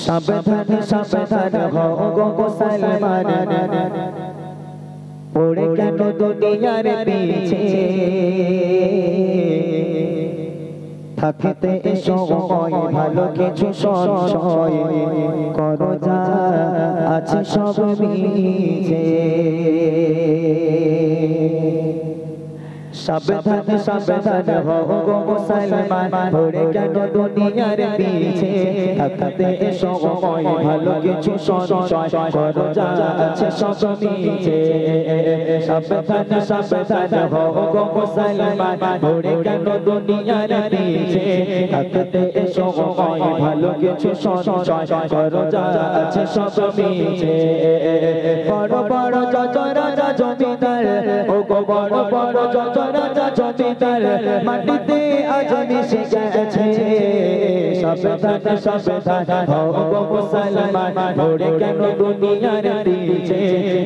সাবধান সাবধান হও গো মুসলমান, পড়ে কেন দুনিয়ার পিছে, থাকতে সময় ভালো কিছু সঞ্চয় করো, যা আছে সব মিছে। সাবধান সাবধান হও গো মুসলমান, পড়ে কেন দুনিয়ার পিছে, থাকতে সময় ভালো কিছু সঞ্চয় করো, যা আছে সব মিছে। সাবধান সাবধান হও গো মুসলমান, পড়ে কেন দুনিয়ার পিছে, থাকতে সময় ভালো কিছু সঞ্চয় করো, যা আছে সব মিছে। বড় বড় যত রাজা জমিদার, ও গো বড় বড় যত রাজা জমিদার, মাটিতে আজ মিশে গেছে। সাবধান সাবধান হও গো মুসলমান, পড়ে কেন দুনিয়ার পিছে,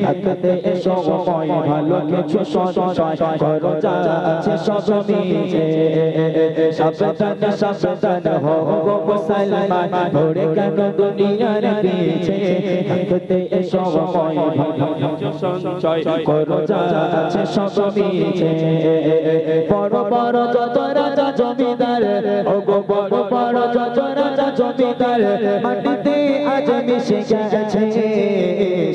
থাকতে সময় ভালো কিছু সঞ্চয় করো, যা আছে সব মিছে। সাবধান সাবধান হও গো মুসলমান, পড়ে কেন দুনিয়ার পিছে, থাকতে সময় ভালো কিছু সঞ্চয় করো, যা আছে সব মিছে। বড় বড় যত রাজা জমিদার, ও গো বড় বড় যত রাজা জমিদার, মাটিতে আজ মিশে গেছে।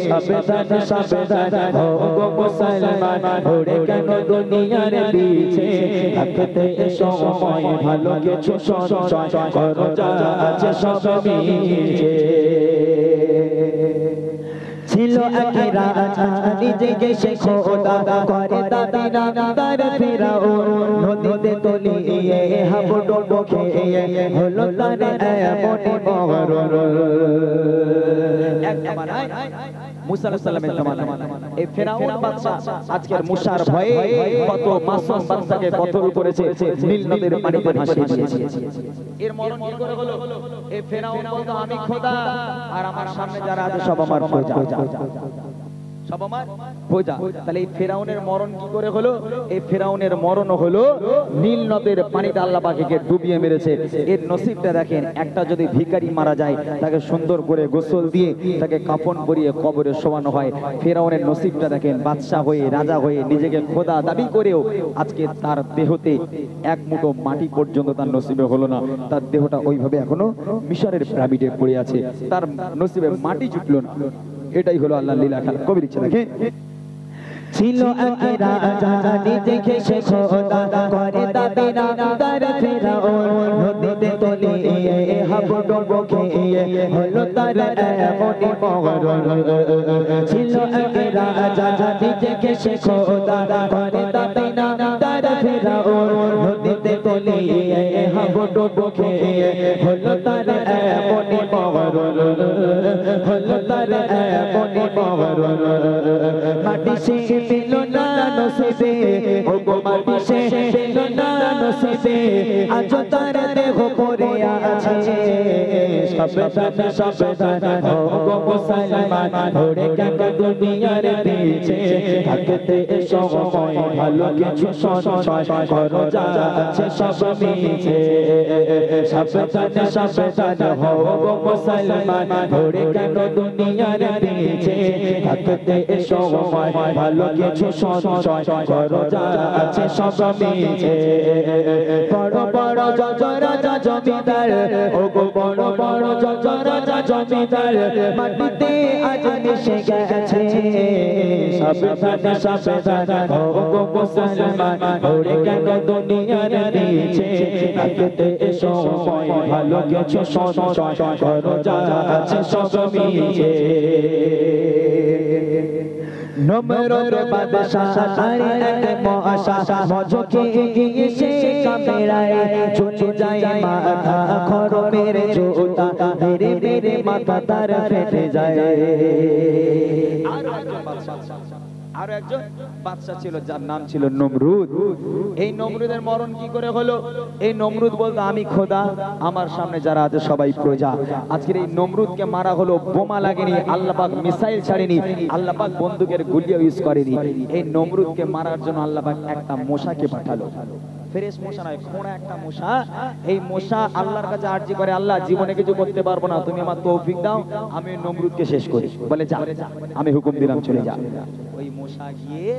সাবধান সাবধান হও গো মুসলমান, পড়ে কেন দুনিয়ার পিছে, থাকতে সময় ভালো কিছু সঞ্চয় করো, যা আছে সব মিছে। ছিল এক রাজা, নিজেকে সে খোদা করে দাবি নাম তার ফেরাউন, নদীতে তলিয়ে হাবুডুবু খেয়ে হলো তার এমন মরণ। এক জামানায় মুসা আলাইহিস সালামের জামানায় এই ফেরাউন বাদশা আজকের মুসার ভয়ে কত মাসুম বাচ্চাকে কতল করেছে, নীল নদের পানিতে ভাসিয়ে দিয়েছে। এর মরণ কি করে হলো? এই ফেরাউন বলতো আমি খোদা, আর আমার সামনে যারা আছে সব আমার প্রজা, সব আমার প্রজা। তাহলে এই ফেরাউনের মরণ কি করে হলো? এই ফেরাউনের মরণ হলো নীল নদের পানিতে আল্লাহ পাক একে ডুবিয়ে মেরেছে। এর নসিবটা দেখেন, একটা যদি ভিখারি মারা যায় তাকে সুন্দর করে গোসল দিয়ে তাকে কাফন পরিয়ে কবরে শোয়ানো হয়। ফেরাউনের নসিবটা দেখেন, বাদশা হয়ে রাজা হয়ে নিজেকে খোদা দাবি করেও আজকে তার দেহতে এক মুঠো মাটি পর্যন্ত তার নসিবে হলো না। তার দেহটা ওইভাবে এখনো মিশরের পিরামিডে পড়ে আছে, তার নসিবে মাটি জুটলো না। এটাই হলো আল্লাহর লীলা খেলা। কবি লিখছে দেখে, ছিল এক রাজা, নিজেকে সে খোদা করে দাবি নাম তার ফেরাউন, নদীতে তলিয়ে হাবুডুবু খেয়ে হলো তার এমন মরণ। ছিল এক রাজা, নিজেকে সে খোদা করে দাবি নাম তার ফেরাউন, নদীতে তলিয়ে হাবুডুবু খেয়ে হলো তার এমন মরণ, হলো তার এমন মরণ। মাটি সে পেল না নসিবে, ও গো মাটি সে পেল না নসিবে, আজ তার দেহ পড়ে আছে। সাবধান সাবধান হও গো মুসলমান, পড়ে কেন দুনিয়ার পিছে, থাকতে সময় ভালো কিছু সঞ্চয় করো, যা আছে সব মিছে। সাবধান সাবধান হও গো মুসলমান, পড়ে কেন দুনিয়ার পিছে, থাকতে সময় ভালো কিছু সঞ্চয় করো, যা আছে সব মিছে। বড় বড় যত রাজা জমিদার, ও গো বড় বড় যত রাজা জমিদার, মাটিতে আজ মিশে গেছে। সাবধান সাবধান হও গো মুসলমান, পড়ে কেন দুনিয়ার পিছে, থাকতে সময় ভালো কিছু সঞ্চয় করো, যা আছে সব মিছে। নমরুদ বাদশা আর এক মশা, মজকে গিয়ে সে কামড়ায়, চলে যায় মাথা খড়মের জোতা, মেরে মেরে মাথা তার ফেটে যায়। আরো একজন বাদশা ছিল, যার নাম ছিল নমরুদ। এই নমরুদের মরণ কি করে হলো? এই নমরুদ বলতো আমি খোদা, আমার সামনে যারা আছে সবাই প্রজা। আজকের এই নমরুদকে মারা হলো, বোমা লাগেনি, আল্লাহ পাক মিসাইল ছাড়েনি, আল্লাহ পাক বন্দুকের গুলিও ইউজ করেনি। এই নমরুদকে মারার জন্য আল্লাহ পাক একটা মশাকে পাঠালো। ফ্রেশ মশা নয়, খোঁড়া একটা মশা। এই মশা আল্লাহর কাছে আরজি করে, আল্লাহ জীবনে কিছু করতে পারবো না, তুমি আমার তৌফিক দাও, আমি নমরুদকে শেষ করি। বলে যা, আমি হুকুম দিলাম, চলে যা। ওই মশা গিয়ে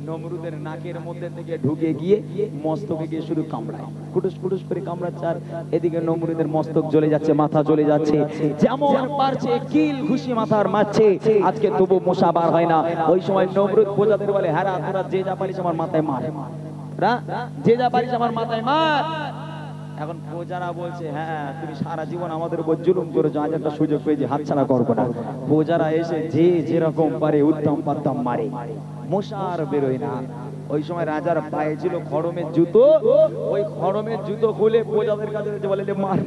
নমরুদের নাকের মধ্যে থেকে ঢুকে গিয়ে মস্তকে গিয়ে শুধু কামড়ায়, কুটুস কুটুস করে কামড়াচ্ছে। আর এদিকে নমরুদের মস্তক জ্বলে যাচ্ছে, মাথা জ্বলে যাচ্ছে, যেমন পারছে কিল ঘুষি মাথার মারছে। আজকে তবু মশা বার হয় না। ওই সময় নমরুদ প্রজাদের বলে, হ্যাঁ তোরা যে যা পারিস আমার মাথায় মার, যে যা পারিস আমার মাথায় মার। এখন প্রজারা বলছে, হ্যাঁ তুমি সারা জীবন আমাদের উপর জুলুম করেছো, আজ একটা সুযোগ পেয়েছি, হাতছাড়া করবো না। প্রজারা এসে যে যেরকম পারে উত্তম পাত্তম মারে, মশা আর বেরোয় না। ওই সময় রাজার পায়ে ছিল খড়মের জুতো, ওই খড়মের জুতো খুলে প্রজাদের কাছে বলে মার।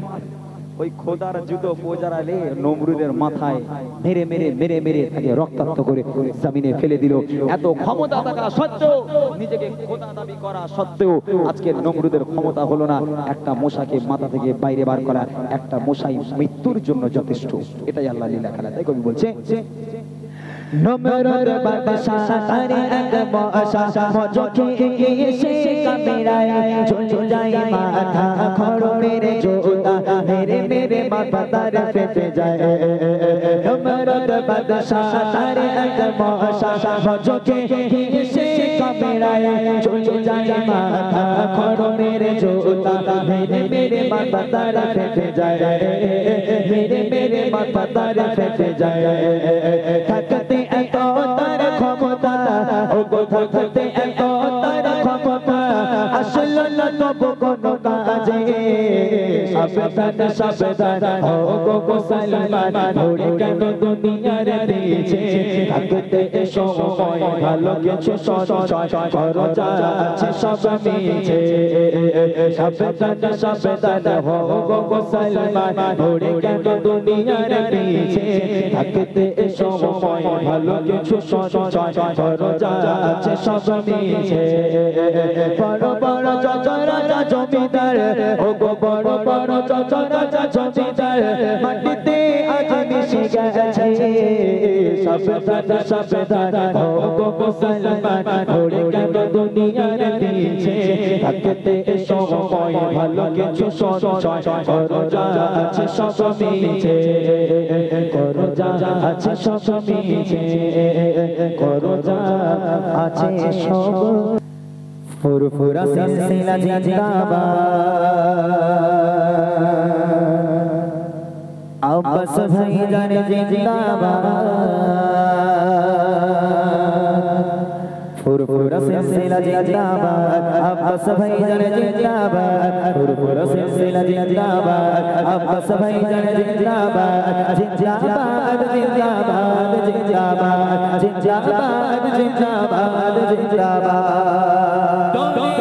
ওই খোদার জুতো প্রজারা লে নমরুদের মাথায় মেরে মেরে মেরে মেরে তাকে রক্তাক্ত করে জমিনে ফেলে দিল। এত ক্ষমতা থাকা সত্ত্বেও, নিজেকে খোদা দাবি করা সত্ত্বেও আজকে নমরুদের ক্ষমতা হলো না একটা মশাকে মাথা থেকে বাইরে বার করা। একটা মশাই মৃত্যুর জন্য যথেষ্ট। এটাই আল্লাহ লীলা খেলা। তাই কবি বলছে, নমরুদ বাদশাহ তারে এক মশা মজকে এসে কামড়ায়, চলে যায় মাথা খড়মের জোতা, মেরে মেরে মাথা তার ফেটে যায়। নমরুদ বাদশাহ তারে এক মশা মজকে এসে কামড়ায়, চলে যায় মাথা খড়মের জোতা, মেরে মেরে মাথা তার ফেটে যায়, মেরে মেরে মাথা তার ফেটে যায়। থাকতে এত তার ক্ষমতা, ও গো থাকতে এত তার ক্ষমতা, আসলো না তবু কোনো কাজে। সাবধান সাবধান ও গো সালমান, ধরে কেন দুনিয়ার পিছে, থাকতে সময় ভালো কিছু সঞ্চয় করো, যা আছে সব মিছে। সাবধান সাবধান ও গো সালমান, ধরে কেন দুনিয়ার পিছে, থাকতে সময় ভালো কিছু সঞ্চয় করো, যা আছে সব মিছে। বড় বড় রাজা জমিদার, ও গো বড় বড় রাজা জমিদার, মাটিতে আজ মিশে গেছে। সাবধান সাবধান ও গো সালমান, ধরে কেন দুনিয়ার পিছে, থাকতে সময় ভালো কিছু সঞ্চয় করো, যা আছে সব মিছে। করো যা আছে সব মিছে, করো যা আছে সব। ফুরফুরা সিলসিলা জিন্দাবাদ, আব্বাস ভাইজান জিন্দাবাদ। ফুরফুরা সিলসিলা জিন্দাবাদ, আব্বাস ভাইজান জিন্দাবাদ। ফুরফুরা সিলসিলা জিন্দাবাদ, আব্বাস ভাইজান জিন্দাবাদ। জিন্দাবাদ জিন্দাবাদ জিন্দাবাদ জিন্দাবাদ জিন্দাবাদ জিন্দাবাদ।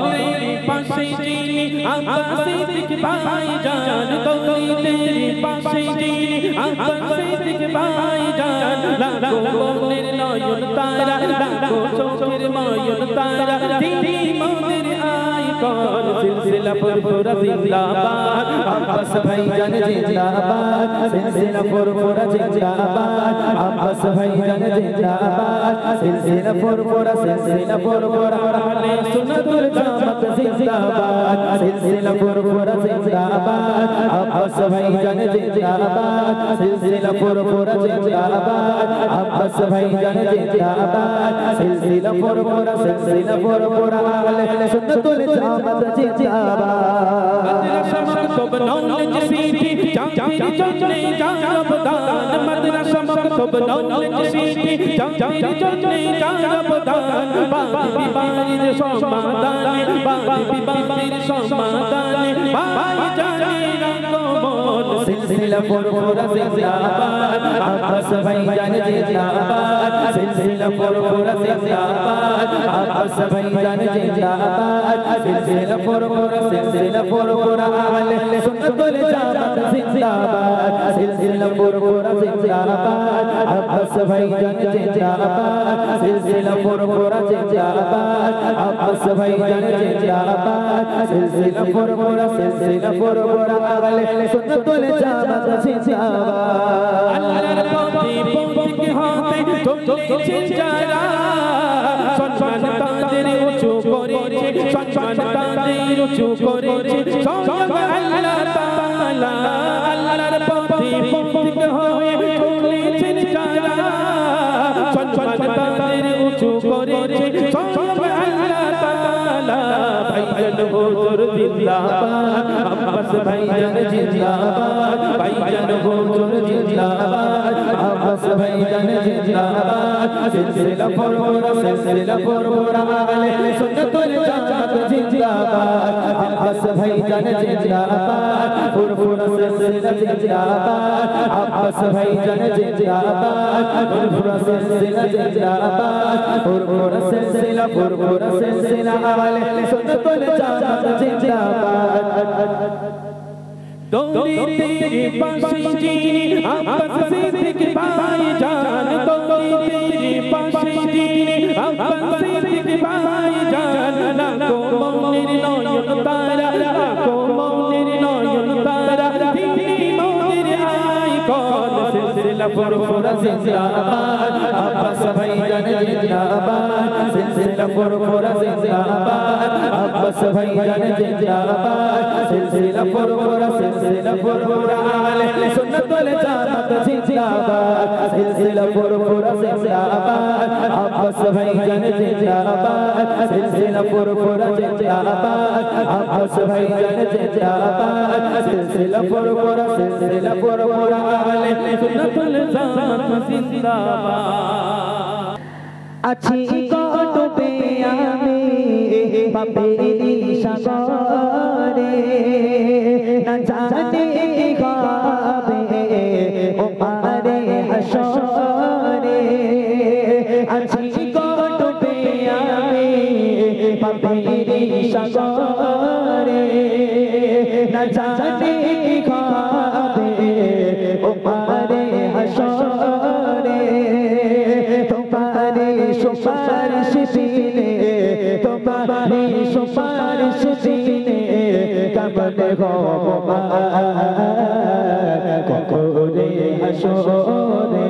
तेरे पासे जीनी अब्बास सिद्दीक भाईजान, तेरे पासे जीनी अब्बास सिद्दीक भाईजान। लाखो मोहर नयन तारा, लाखो चोखेर नयन तारा, तेरी मोहर आइकन। सिलसिला फुरफुरा जिंदाबाद, আব্বাস ভাইজান জিন্দাবাদ। সিলসিলা ফুরফুরা জিন্দাবাদ, আব্বাস ভাইজান জিন্দাবাদ। সিলসিলা ফুরফুরা আহলে সুন্নাতুল জামাত জিন্দাবাদ। সিলসিলা ফুরফুরা জিন্দাবাদ, আব্বাস ভাইজান জিন্দাবাদ। সিলসিলা ফুরফুরা জিন্দাবাদ, আব্বাস ভাইজান জিন্দাবাদ। সিলসিলা ফুরফুরা আহলে সুন্নাতুল জামাত জিন্দাবাদ। मदरसा मकतब नॉलेज सिटी, जामिर चलने जारबदान। मदरसा मकतब नॉलेज सिटी, जामिर चलने जारबदान। बाबी बारिर समादान, बाबी बारिर समादान, भाई जाने रंगो मोल। सिलसिला फुरफुरा जिंदाबाद, आब्बास भाईजान जिंदाबाद। सिलसिला फुरफुरा जिंदाबाद, आब्बास भाईजान जिंदाबाद। सिलसिला फुरफुरा अहले सुन्नतुल जामात जिंदाबाद। सिलसिला फुरफुरा जिंदाबाद, आब्बास भाईजान जिंदाबाद। सिलसिला फुरफुरा जिंदाबाद, आब्बास भाईजान जिंदाबाद। सिलसिला फुरफुरा अहले सुन्नतुल जामात जिंदाबाद। अल्लाहर पौधे के हाथे चलते जारा, सम्मान ताजे তাদের উঁচু করেছে সম্মান তাদের উঁচু করেছে স্বয়ং আল্লাহ তাআলা আল্লাহর পথে পথিক হয়ে চলেছেন যারা সম্মান তাদের উঁচু করেছে স্বয়ং আল্লাহ তাআলা ভাইজান হুজুর জিন্দাবাদ আব্বাস ভাইজান জিন্দাবাদ ভাইজান হুজুর জিন্দাবাদ আব্বাস ভাইজান জিন্দাবাদ সিলসিলা পরপরা আলে সুন্নাতুল জামাত জিন্দাবাদ আব্বাস ভাইজান জিন্দাবাদ পরপরা সিলসিলা জিন্দাবাদ আব্বাস ভাইজান জিন্দাবাদ পরপরা সিলসিলা জিন্দাবাদ পরপরা সিলসিলা আলে সুন্নাতুল জামাত জিন্দাবাদ दौड़ी तेरे पास जीनी अब्बास सिद्दीक भाईजान दौड़ी तेरे पास जीनी अब्बास सिद्दीक भाईजान लाखो मौनिर नयन तारा लाखो मौनिर नयन तारा दीनी मौनिर आइकन सिलसिला परपरा जिंदाबाद अब्बास भाईजान जिंदाबाद सिलसिला परपरा जिंदाबाद अब्बास भाईजान जिंदाबाद सिलसिला परपरा सिलसिला परपरा आले सुन्नतुल जामात जिंदाबाद सिलसिला परपरा जिंदाबाद अब्बास भाईजान जिंदाबाद सिलसिला परपरा जिंदाबाद अब्बास भाईजान जिंदाबाद सिलसिला परपरा आले सुन्नतुल जामात जिंदाबाद আছি কটবে আমি পাপেরি সাগরে না জানে গাবে ও পারে হাসরে আছি কটবে আমি পাপেরি সাগরে না জানে গাবে ও পারে হাসরে সুপারিশ দিলে তোমারে সুপারিশ দিলে কেমনে হব কখরে হাসরে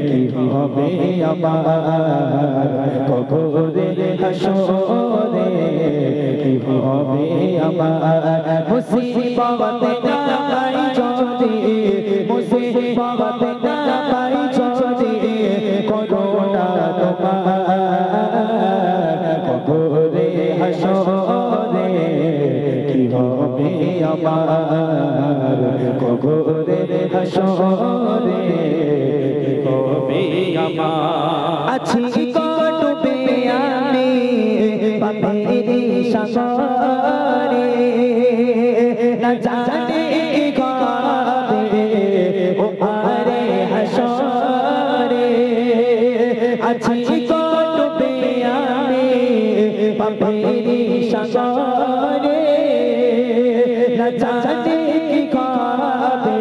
কি হবে আমার কখরে হাসরে কি হবে আমার মুসিবতে না পাই যদি মুসিবতে না পাই যদি করোনা কখরে হাসরে কি হবে আমার কখরে হাসরে কি হবে আমার আছি কটবে আমি পাপেরি সাগরে না জানে গাবে ও পারে হাসরে আছি কটবে আমি পাপেরি সাগরে না জানে কি খাবে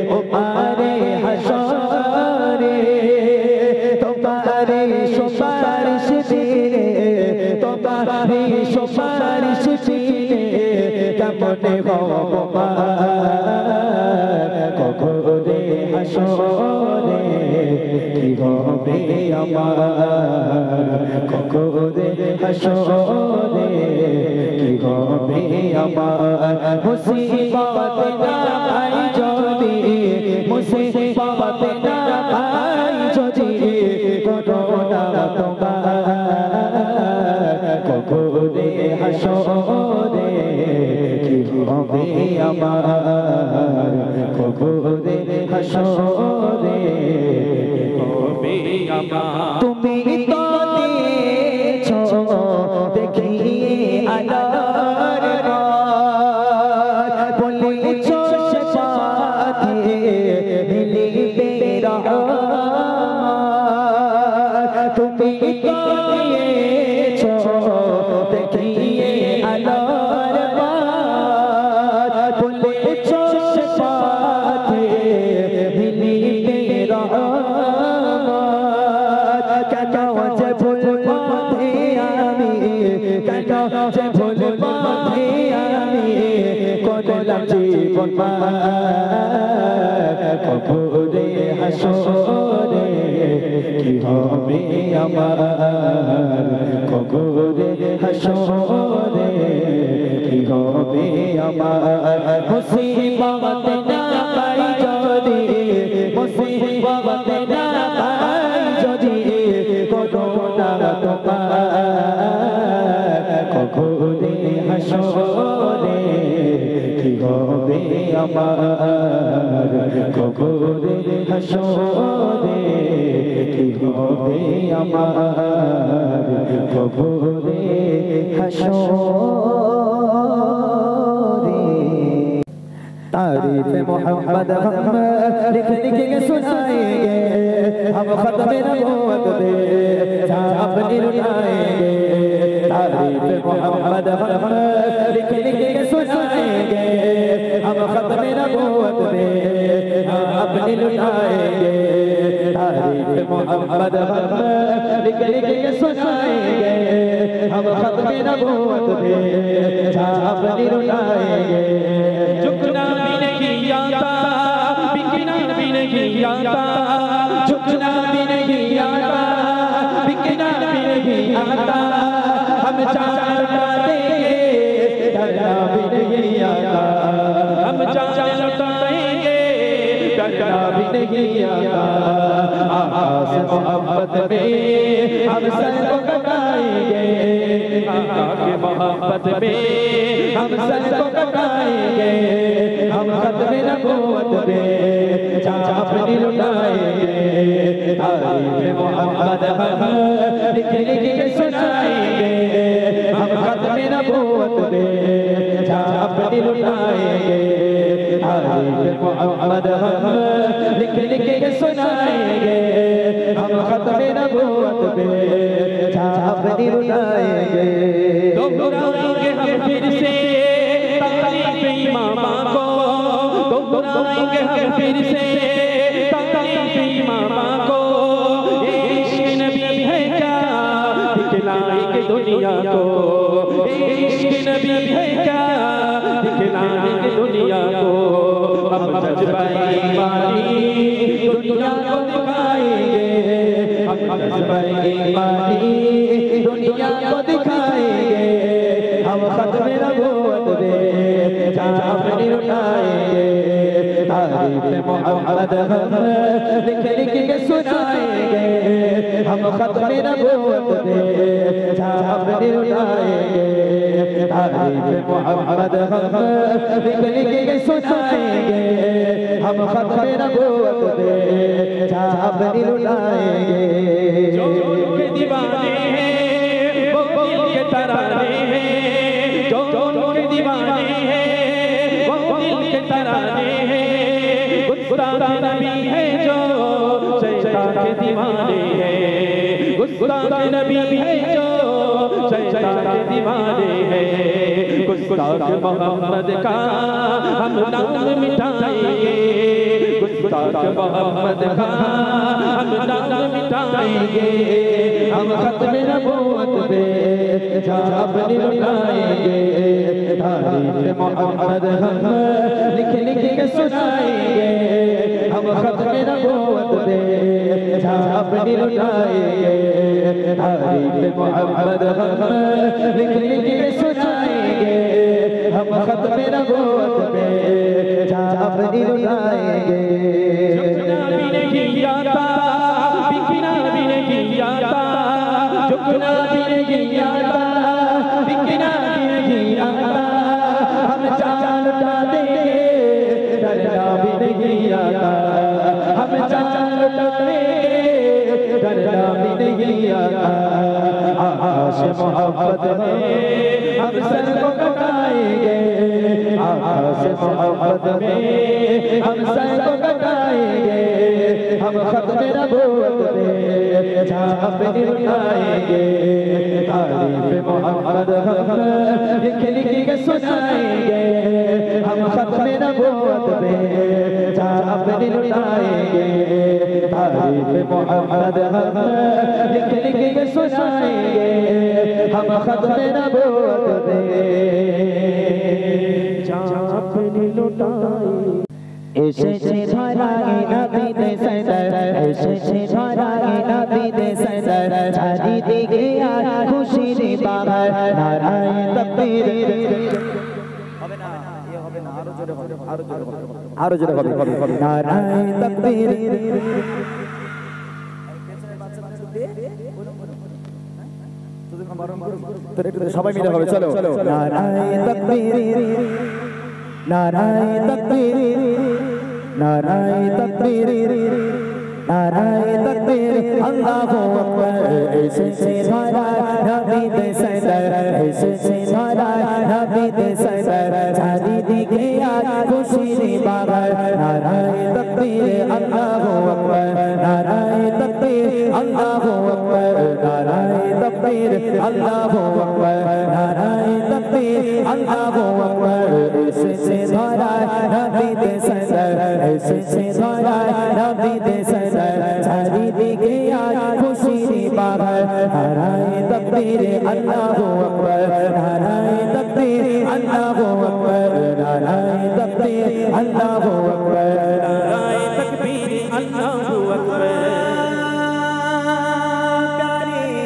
ও পারে হাসরে তোমারে সুপারিশ দিলে তোমারে সুপারিশ দিলে কেমনে হব কখরে হাসরে কি হবে আমার কখরে হাসরে কি হবে আমার মুসিবতে না পাই যদি মুসিবতে না পাই যদি করোনা তোমার কখরে হাসরে কি হবে আমার কখরে হাসরে হবে আমার তুমি তো দিয়েছো দেখিয়ে আলোর বলেছো সে সাথে মিলিবে রহমত তুমি তো দিয়েছো দেখিয়ে আলোর বলেছো সে সাথে মিলিবে রহমত কেন যে ভুল পথে আমি কেন যে ভুল পথে আমি করলাম জীবন কখরে হাসরে কি হবে আমার কবরে হাসরে কি হবে আমার মুসিবত না পাই যদি মুসিবত না পাই যদি করোনা তোমার কবরে হাসরে কি হবে আমার কবরে হাসরে কি হবে আমার কবরে হাসরে तारीफ मोहम्मद हम लिख लिख के सुनाएंगे हम खत्म नबूवत पे छाप लुटाएंगे तारीफ मोहम्मद हम लिख लिख के सुनाएंगे हम खत्म नबूवत पे छाप लुटाएंगे तारीफ मोहम्मद हम लिख लिख के सुनाएंगे हम खत्म नबूवत पे छाप लुटाएंगे झुकना भी नहीं आता बिकना भी नहीं आता झुकना भी नहीं आता बिकना भी नहीं आता हम चार लौटाएंगे डरना भी नहीं आता हम चार लौटाएंगे डरना भी नहीं आता आकाश मोहब्बत में हम सर को कटाएंगे आका के मोहब्बत में हम सर को कटाएंगे हम खत्म नबूवत पे छाप लुटाएंगे तारीफ मोहम्मद हम लिख लिख के सुनाएंगे हम खत्म नबूवत पे छाप लुटाएंगे तारीफ मोहम्मद हम लिख लिख के सुनाएंगे हम खत्म नबूवत पे छाप लुटाएंगे दोहराएंगे हम फिर से तारीफ इमाम को दोहराएंगे हम फिर से तारीफ इमाम को इश्क नबी है क्या दिखलाएंगे दुनिया को इश्क नबी है क्या दिखलाएंगे दुनिया को हम जज्बा ईमानी दुनिया को दिखाएंगे हम जज्बा ईमानी दुनिया को दिखाएंगे हम खत्म नबूवत पे छाप लुटाएंगे तारीफ मोहम्मद हम लिख लिख के सुनाएंगे हम खत्म नबूवत पे छाप लुटाएंगे तारीफ मोहम्मद हम लिख लिख के सुनाएंगे हम खत्म नबूवत पे छाप लुटाएंगे जो के दीवाने हैं वो दिल के तराने हैं जो के दीवाने हैं वो दिल के तराने हैं गुस्ताख नबी है जो शैतान के दीवाने हैं गुस्ताख नबी है जो शैतान के दीवाने हैं गुस्ताख मोहम्मद का हम नाम मिटाएंगे गुस्ताख मोहम्मद का हम नाम मिटाएंगे हम खत्म नबूवत पे छाप लुटाएंगे तारीफ मोहम्मद हम लिख लिख के सुनाएंगे हम खत्म नबूवत पे छाप लुटाएंगे तारीफ मोहम्मद हम लिख लिख के सुनाएंगे हम खत्म नबूवत पे छाप लुटाएंगे झुकना भी नहीं आता बिकना भी नहीं आता झुकना भी नहीं आता बिकना भी नहीं आता हम चाल लुटा देंगे डरना भी नहीं आता हम चाल लुटा देंगे डरना भी नहीं आता आकाश मोहब्बत में हम सर को कटाएंगे आकाश मोहब्बत में हम सर को कटाएंगे हम खत्म नबूवत पे छाप लुटाएंगे तारीफ मोहम्मद हम लिख लिख के सुनाएंगे हम खत्म नबूवत पे छाप लुटाएंगे तारीफ मोहम्मद हम लिख लिख के सुनाएंगे हम खत्म नबूवत पे छाप लुटाएंगे এসেছে ধরায় নবীতে সদর এসেছে ধরায় নবীতে সদর চারিদিকে আর খুশির বাহার নারায়ে তাকবীর হবে না এ হবে না আরো জোরে হবে আরো জোরে হবে নারায়ে তাকবীর সবাই মিলে হবে চলো নারায়ে তাকবীর নারায়ে তাকবীর নারায়ে তাকবীর নারায়ে তাকবীর আল্লাহু আকবার এসেছে ধরায় নবীতে সদর এসেছে ধরায় নবীতে সদর চারিদিকে আর খুশির বাহার নারায়ে তাকবীর আল্লাহু আকবার নারায়ে তাকবীর আল্লাহু আকবার নারায়ে তাকবীর আল্লাহু আকবার নারায়ে তাকবীর আল্লাহু আকবার এসেছে ধরায় নবীতে সদর এসেছে ধরায় নবীতে সদর চারিদিকে আর খুশির বাহার নারায়ে তাকবীর আল্লাহু আকবার নারায়ে তাকবীর আল্লাহু আকবার নারায়ে তাকবীর আল্লাহু আকবার নারায়ে তাকবীর আল্লাহু আকবার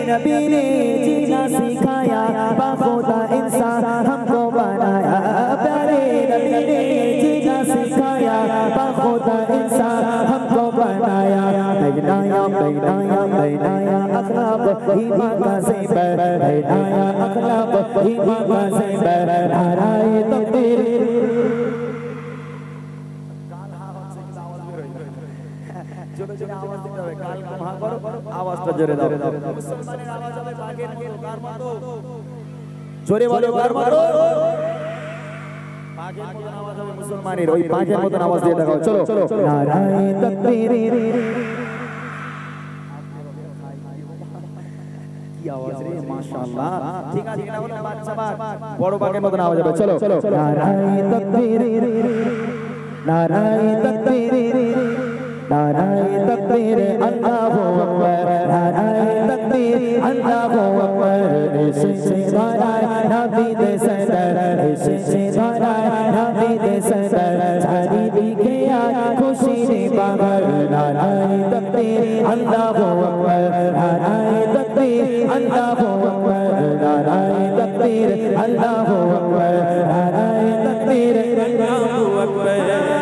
नबी ने जीना सिखाया बाखुदा इंसान हमको बनाया प्यारे नबी ने जीना सिखाया बाखुदा इंसान हमको बनाया बनाया बनाया बनाया अखलाक ईमान का ज़ेवर बनाया अखलाक ईमान का ज़ेवर नाराये तकबीर জোরে জোরে আওয়াজ দিতে হবে কাল মহা করো আওয়াজটা জোরে দাও মুসলমানের আওয়াজ হবে বাঘের মতো কার মতো জোরে বলো কার মতো বাঘের মতো আওয়াজ হবে মুসলমানের ওই বাঘের মতো আওয়াজ দিয়ে দেখাও চলো নারায়ে তাকবীর কি আওয়াজ রে মাশাআল্লাহ ঠিক আছে এটা হলো বাচ্চা বাঘ বড় বাঘের মতো আওয়াজ হবে চলো নারায়ে তাকবীর নারায়ে তাকবীর नाराये तकबीर अल्लाहु अकबर नाराये तकबीर अल्लाहु अकबर एसেছে ধরায় নবীতে সদর এসেছে ধরায় নবীতে সদর চারিদিকে আর খুশির বাহার নারায়ে তকবীর আল্লাহু আকবার নারায়ে তকবীর আল্লাহু আকবার নারায়ে তকবীর আল্লাহু আকবার নারায়ে তকবীর আল্লাহু আকবার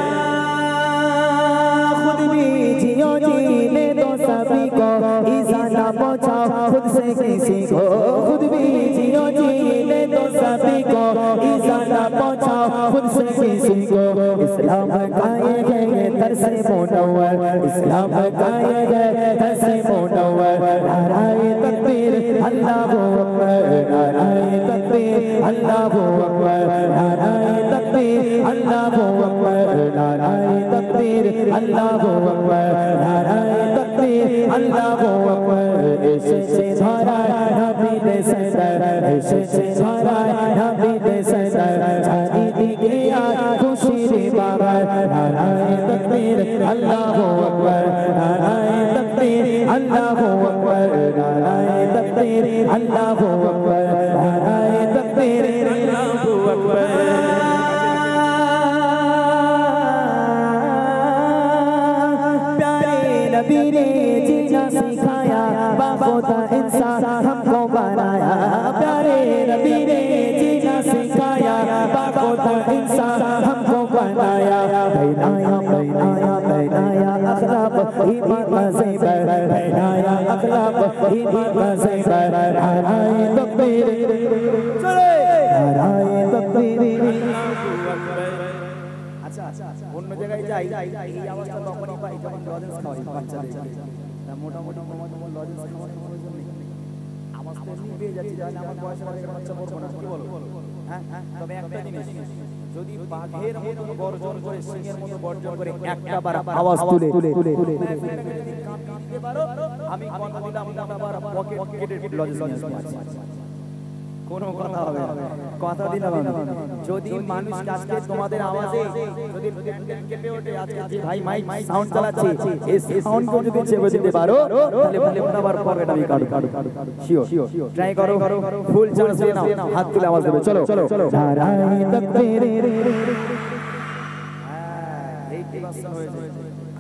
जीने दो सभी को ईज़ा ना पहुंचाओ खुद से किसी को खुद भी जियो जीने दो सभी को ईज़ा ना पहुंचाओ खुद से किसी को इस्लाम का ये तरसे मुनव्वर इस्लाम का ये तरसे मुनव्वर नाराये तकबीर अल्लाहु अकबर नाराये तकबीर अल्लाहु अकबर नाराये तकबीर अल्लाहु अकबर नाराये तकबीर अल्लाहु अकबर नाराये तकबीर अल्लाहु अकबर एसেছে ধরায় নবীতে সদর এসেছে ধরায় নবীতে সদর চারিদিকে আর খুশির বাহার নারায়ে তকবীর আল্লাহু আকবার নারায়ে তকবীর আল্লাহু আকবার নারায়ে তকবীর আল্লাহু আকবার নারায়ে তকবীর আল্লাহু আকবার नबी ने जीना सिखाया बाखुदा इंसान हमको बनाया प्यारे नबी ने जीना सिखाया बाखुदा इंसान हमको बनाया बनाया बनाया बनाया अखलाक ईमान का ज़ेवर बनाया अखलाक ईमान का ज़ेवर नाराये तकबीर नाराये तकबीर অন্য জায়গায় যাই এই অবস্থা তখনই পাই যখন লজেন্স খাওয়াই বাচ্চাদের না মোটামুটি লজেন্স খাওয়ানোর কোনো জন্য নেই আওয়াজ তো এমনি পেয়ে যাচ্ছি জানি আমার বয়স হয়ে গেলে বাচ্চা পড়বো না কি বলো হ্যাঁ তবে একটা জিনিস যদি বাঘের মতো গর্জন করে সিংহের মতো গর্জন করে একটা বার আওয়াজ তুলে দিতে পারো আমি কথা দিলাম আবার পকেট কেটে লজেন্স কোনো কথা হবে কথা দিলাম যদি মানুষ আজকে তোমাদের আওয়াজে যদি কেঁপে ওঠে আজকে যে ভাই মাইক সাউন্ড চালাচ্ছে এই সাউন্ড কো যদি চেপে দিতে পারো তাহলে বলে আবার পকেট আমি কাটু শিওর ট্রাই করো ফুল চান্স দিয়ে নাও হাত তুলে আওয়াজ দেবে চলো নারায়ে তাকবীর এই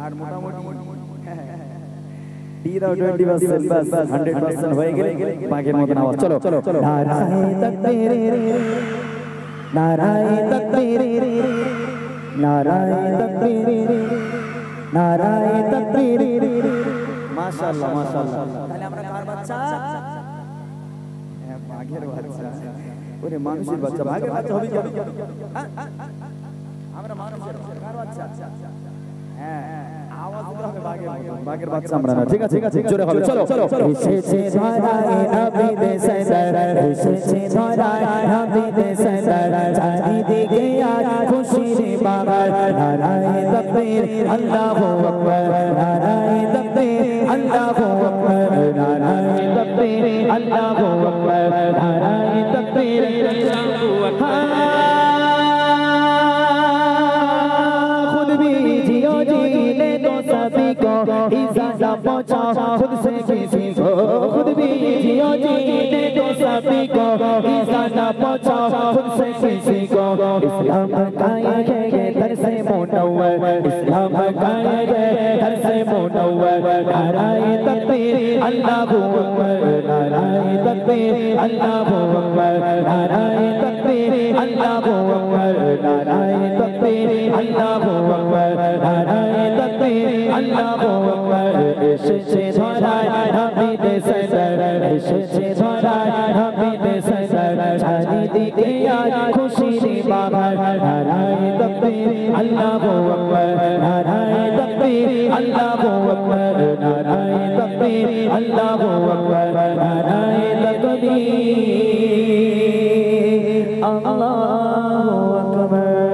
আর মোটামুটি 20% বাস 100% হয়ে গেলে বাঘের মতন আওয়াজ চলো নারায়ে তাকবীর নারায়ে তাকবীর নারায়ে তাকবীর নারায়ে তাকবীর মাশাআল্লাহ মাশাআল্লাহ তাহলে আমরা কার বাচ্চা বাঘের বাচ্চা ওরে মানুষের বাচ্চা বাঘের বাচ্চা হবে কি আমরা মানুষের কার বাচ্চা হ্যাঁ আওয়াজ দিতে হবে বাঘের বাচ্চা আমরা না ঠিক আছে জোরে হবে চলো এসেছে ধরায় নবী দে সদর এসেছে ধরায় নবী দে সদর চারিদিকে আজ খুশির বাহার নারায়ে তাকবীর আল্লাহু আকবার নারায়ে তাকবীর আল্লাহু আকবার নারায়ে তাকবীর আল্লাহু আকবার নারায়ে তাকবীর আল্লাহু আকবার खुद भी जियो जीने दो सभी को इजाज़त पहुंचाओ खुद से किसी को खुद भी जियो जीने दो सभी को इजाज़त पहुंचाओ खुद से किसी को इस्लाम का ये दर से मुनव्वर इस्लाम का ये दर से मुनव्वर नाराए तकबीर अल्लाहू अकबर नाराए तकबीर अल्लाहू अकबर नाराए तकबीर अल्लाहू अकबर नाराए तकबीर अल्लाहू अकबर नाराए तकबीर अल्लाहू अकबर एसेছে ধরায় নবী দে সদর এসেছে ধরায় নবী দে সদর চারিদিকে আজ খুশির বাহার নারায়ে তকবীর আল্লাহু আকবার নারায়ে তকবীর আল্লাহু আকবার নারায়ে তকবীর আল্লাহু আকবার নারায়ে তকবীর আল্লাহু আকবার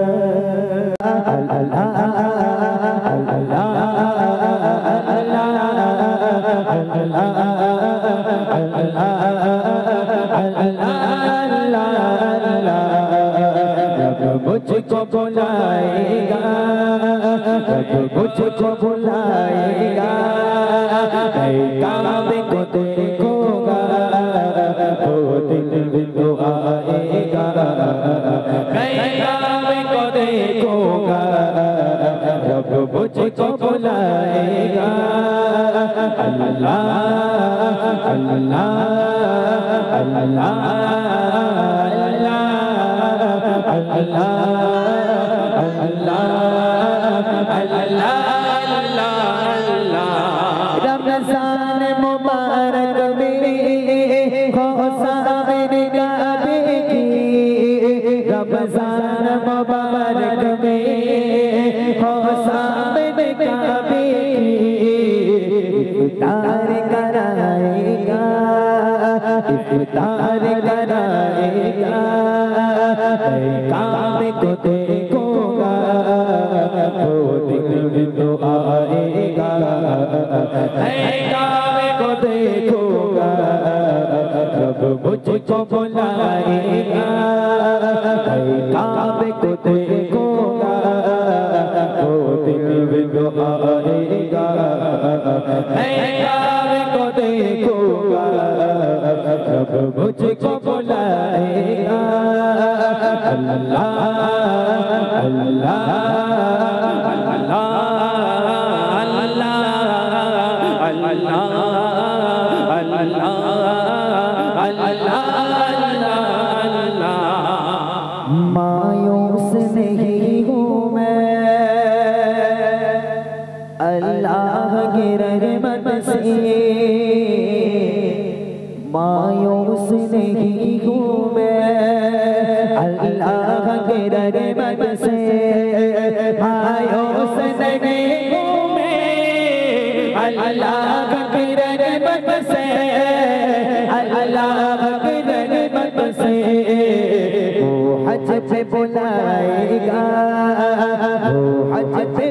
मुझको बुलाएगा मुझको बुलाएगा काबे को देखोगा वो दिल भी तो आएगा काबे को देखोगा रब मुझको बुलाएगा अल्लाह अल्लाह अल्लाह रमज़ान मुबारक में हो सामने काबे की रमज़ान मुबारक में हो सामने काबे की इफ्तार कराएगा इफ्तार कराएगा काबे को देखोगा वो दिन भी तो आएगा काबे को देखोगा रब मुझको बुलाएगा काबे को देखोगा वो दिन भी तो आएगा काबे को देखोगा रब मुझको बुलाएगा अल्लाह अल्लाह मायूस नहीं हूँ मैं अल्लाह की रहमत से मायूस नहीं हूँ मैं अल्लाह की रहमत से मायूस नहीं हूँ मैं अल्लाह की रहमत से अल्लाह की रहमत से वो हज पे बुलाएगा वो हज पे